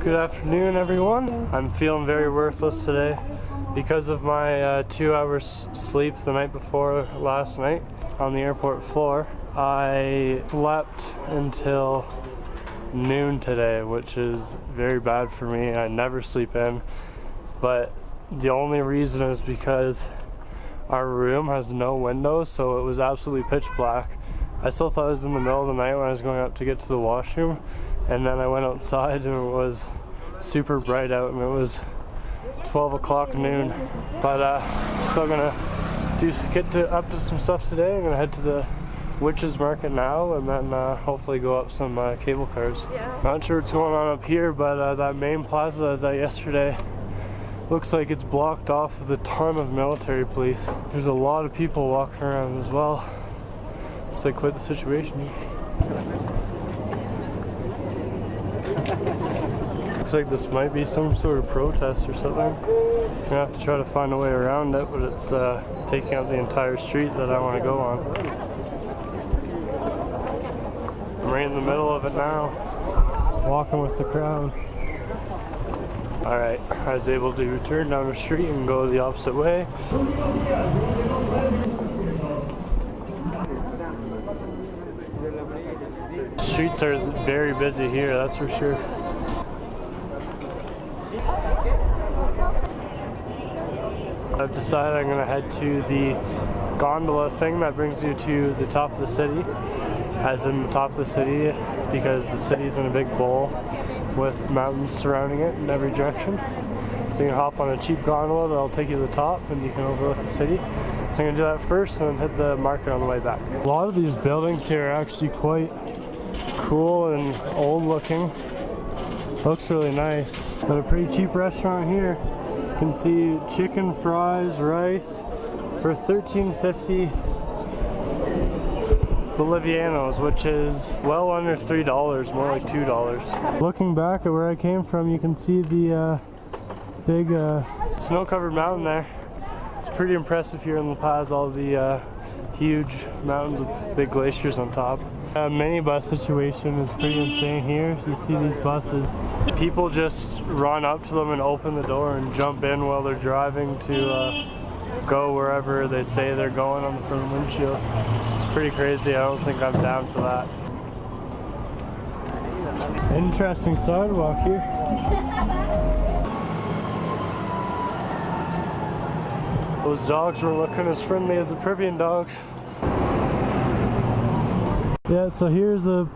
Good afternoon, everyone. I'm feeling very worthless today because of my 2 hours sleep the night before last night on the airport floor. I slept until noon today, which is very bad for me. I never sleep in, but the only reason is because our room has no windows, so it was absolutely pitch black. I still thought it was in the middle of the night when I was going up to get to the washroom, and then I went outside and it was super bright out and it was 12 o'clock noon. But still gonna get up to some stuff today. I'm gonna head to the Witches Market now and then hopefully go up some cable cars. Not sure what's going on up here, but that main plaza I was at yesterday looks like it's blocked off with a ton of military police. There's a lot of people walking around as well. Looks like quite the situation. Looks like this might be some sort of protest or something. I'm gonna have to try to find a way around it, but it's taking up the entire street that I want to go on. I'm right in the middle of it now, walking with the crowd. Alright, I was able to turn down the street and go the opposite way. Streets are very busy here, that's for sure. I've decided I'm going to head to the gondola thing that brings you to the top of the city, as in the top of the city, because the city's in a big bowl with mountains surrounding it in every direction. So you can hop on a cheap gondola that'll take you to the top and you can overlook the city. So I'm going to do that first and then hit the market on the way back. A lot of these buildings here are actually quite cool and old looking. Looks really nice. But a pretty cheap restaurant here. You can see chicken, fries, rice for $13.50 Bolivianos, which is well under $3, more like $2. Looking back at where I came from, you can see the big snow-covered mountain there. It's pretty impressive here in La Paz, all the huge mountains with big glaciers on top. Minibus situation is pretty insane here. You see these buses. People just run up to them and open the door and jump in while they're driving to go wherever they say they're going on the front windshield. It's pretty crazy. I don't think I'm down for that. Interesting sidewalk here. Those dogs were looking as friendly as the Peruvian dogs. Yeah, so here's a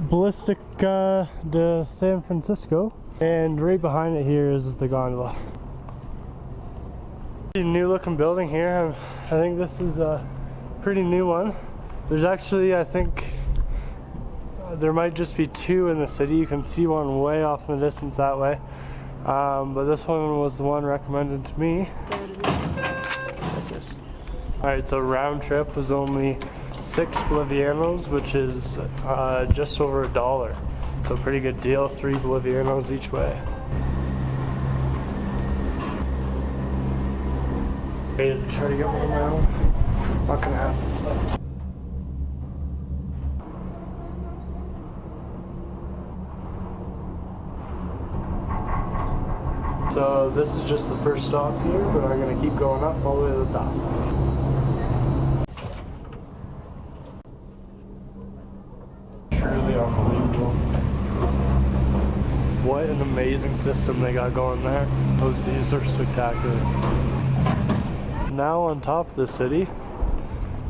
Ballistica de San Francisco, and right behind it here is the gondola. New looking building here. I think this is a pretty new one. There's actually, I think, there might just be two in the city. You can see one way off in the distance that way. But this one was the one recommended to me. Alright, so round trip was only 6 Bolivianos, which is just over $1. So pretty good deal, 3 Bolivianos each way. Ready to try to get one now? Not gonna happen. So this is just the first stop here, but I'm gonna keep going up all the way to the top. What an amazing system they got going there. Those views are spectacular. Now on top of the city,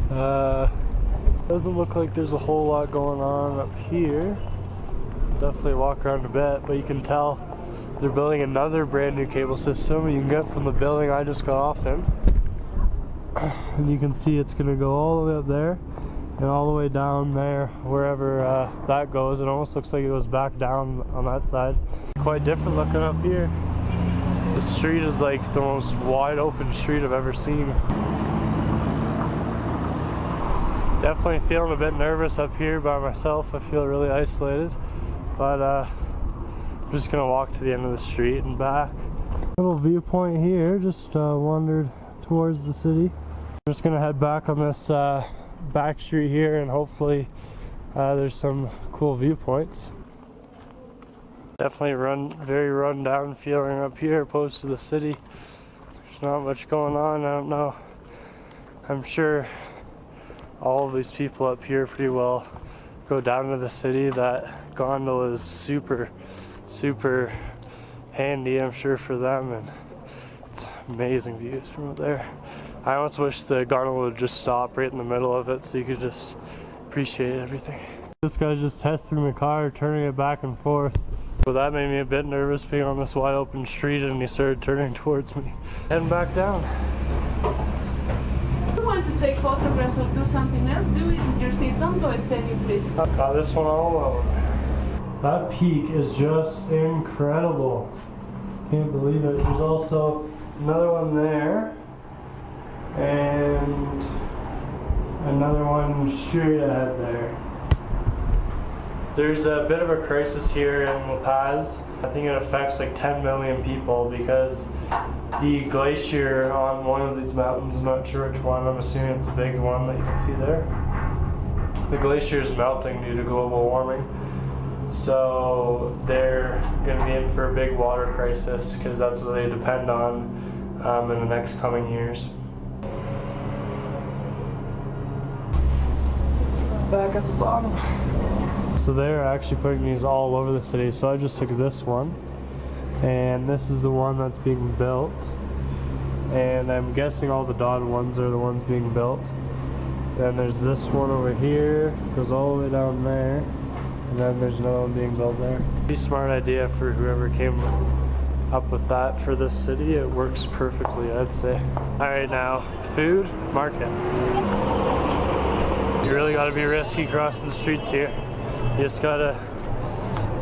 doesn't look like there's a whole lot going on up here. Definitely walk around a bit, but you can tell they're building another brand new cable system you can get from the building I just got off in. And you can see it's gonna go all the way up there and all the way down there, wherever that goes. It almost looks like it goes back down on that side. Quite different looking up here. The street is like the most wide open street I've ever seen. Definitely feeling a bit nervous up here by myself. I feel really isolated, but I'm just gonna walk to the end of the street and back. Little viewpoint here, just wandered towards the city. I'm just gonna head back on this back street here and hopefully there's some cool viewpoints. Definitely very run down feeling up here opposed to the city. There's not much going on, I don't know. I'm sure all of these people up here pretty well go down to the city. That gondola is super handy, I'm sure, for them, and it's amazing views from up there. I almost wish the gondola would just stop right in the middle of it so you could just appreciate everything. This guy's just testing the car, turning it back and forth. But that made me a bit nervous being on this wide open street, and he started turning towards me. Heading back down. If you want to take photographs or do something else, do it in your seat. Don't go standing, please. Got this one all alone. That peak is just incredible. Can't believe it. There's also another one there, and another one straight ahead there. There's a bit of a crisis here in La Paz. I think it affects like 10 million people because the glacier on one of these mountains, I'm not sure which one, I'm assuming it's the big one that you can see there. The glacier is melting due to global warming. So they're going to be in for a big water crisis because that's what they depend on in the next coming years. Back at the bottom. So they're actually putting these all over the city. So I just took this one, and this is the one that's being built. And I'm guessing all the dotted ones are the ones being built. Then there's this one over here, goes all the way down there. And then there's another one being built there. Pretty smart idea for whoever came up with that for this city. It works perfectly, I'd say. Alright, now, food, market. You really gotta be risky crossing the streets here. You just gotta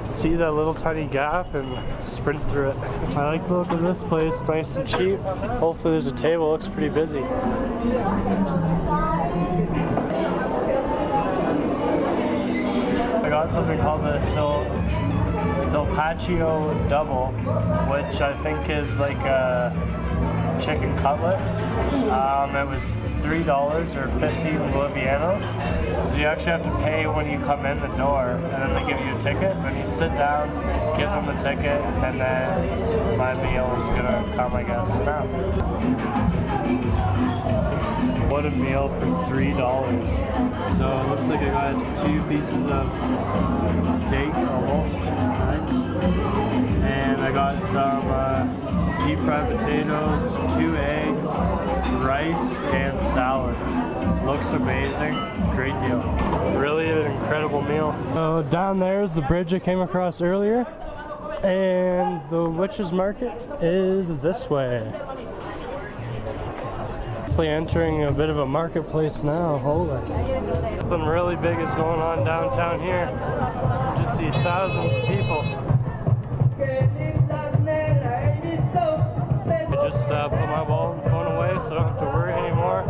see that little tiny gap and sprint through it. I like the look of this place, nice and cheap. Hopefully there's a table, looks pretty busy. I got something called the Silpaccio Double, which I think is like a chicken cutlet. It was $3 or 15 Bolivianos. So you actually have to pay when you come in the door, and then they give you a ticket. Then you sit down, give them the ticket, and then my meal is gonna come, I guess, now. What a meal for $3. So it looks like I got 2 pieces of steak almost, and I got some deep fried potatoes, 2 eggs, rice, and salad. Looks amazing. Great deal. Really an incredible meal. So down there is the bridge I came across earlier, and the witch's market is this way. Entering a bit of a marketplace now. Holy, something really big is going on downtown here. Just see thousands of people. I just put my phone away so I don't have to worry anymore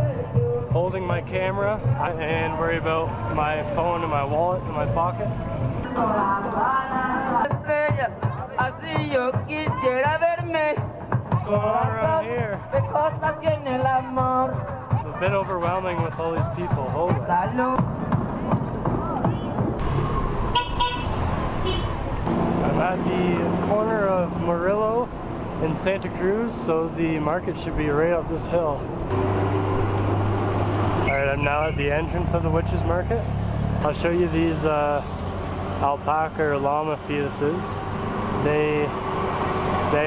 holding my camera and worry about my phone and my wallet in my pocket. What's going on around here? It's a bit overwhelming with all these people. Holy. I'm at the corner of Murillo and Santa Cruz, so the market should be right up this hill. Alright, I'm now at the entrance of the witch's market. I'll show you these alpaca or llama fetuses. They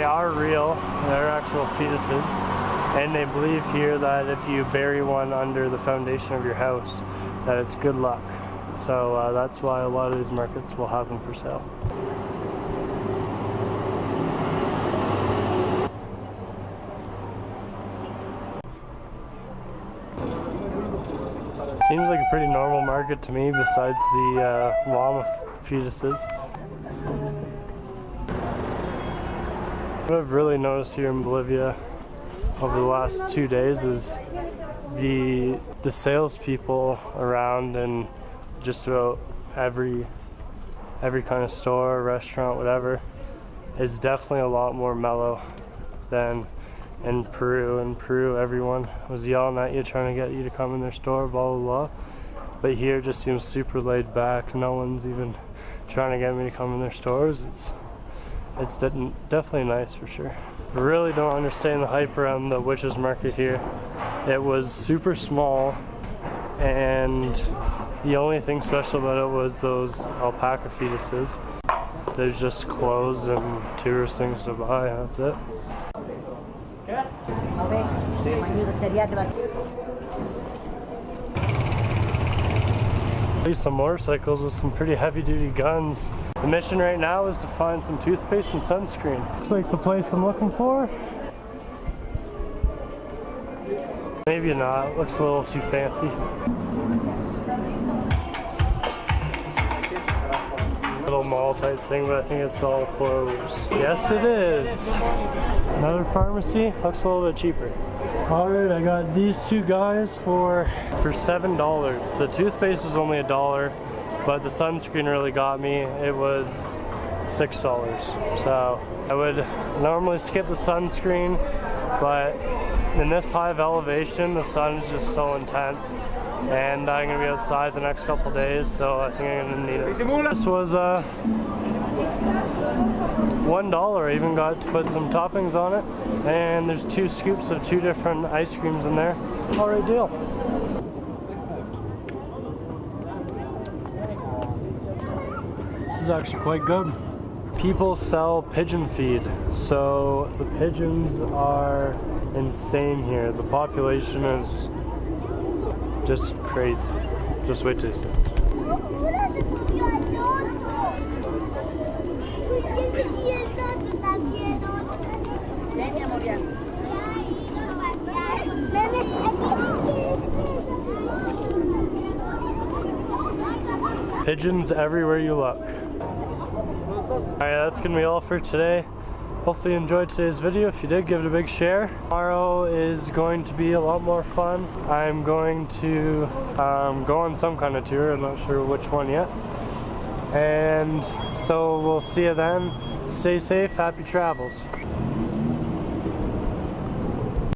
are real, they're actual fetuses, and they believe here that if you bury one under the foundation of your house, that it's good luck. So that's why a lot of these markets will have them for sale. Seems like a pretty normal market to me besides the llama fetuses. What I've really noticed here in Bolivia over the last 2 days is the salespeople around in just about every kind of store, restaurant, whatever, is definitely a lot more mellow than in Peru. In Peru, everyone was yelling at you, trying to get you to come in their store, blah, blah, blah. But here it just seems super laid back. No one's even trying to get me to come in their stores. It's it's definitely nice for sure. Really don't understand the hype around the witches market here. It was super small, and the only thing special about it was those alpaca fetuses. There's just clothes and tourist things to buy, that's it. Some motorcycles with some pretty heavy duty guns. The mission right now is to find some toothpaste and sunscreen. Looks like the place I'm looking for. Maybe not, looks a little too fancy. Little mall type thing, but I think it's all closed. Yes it is. Another pharmacy, looks a little bit cheaper. Alright, I got these two guys for $7. The toothpaste was only $1, but the sunscreen really got me. It was $6. So I would normally skip the sunscreen, but in this high of elevation, the sun is just so intense. And I'm gonna be outside the next couple days, so I think I'm gonna need it. This was $1. I even got to put some toppings on it, and there's 2 scoops of 2 different ice creams in there. Alright deal. This is actually quite good. People sell pigeon feed, so the pigeons are insane here. The population is just crazy. Just wait till you see it. Pigeons everywhere you look. Alright, that's gonna be all for today. Hopefully you enjoyed today's video. If you did, give it a big share. Tomorrow is going to be a lot more fun. I'm going to go on some kind of tour. I'm not sure which one yet. And so we'll see you then. Stay safe, happy travels.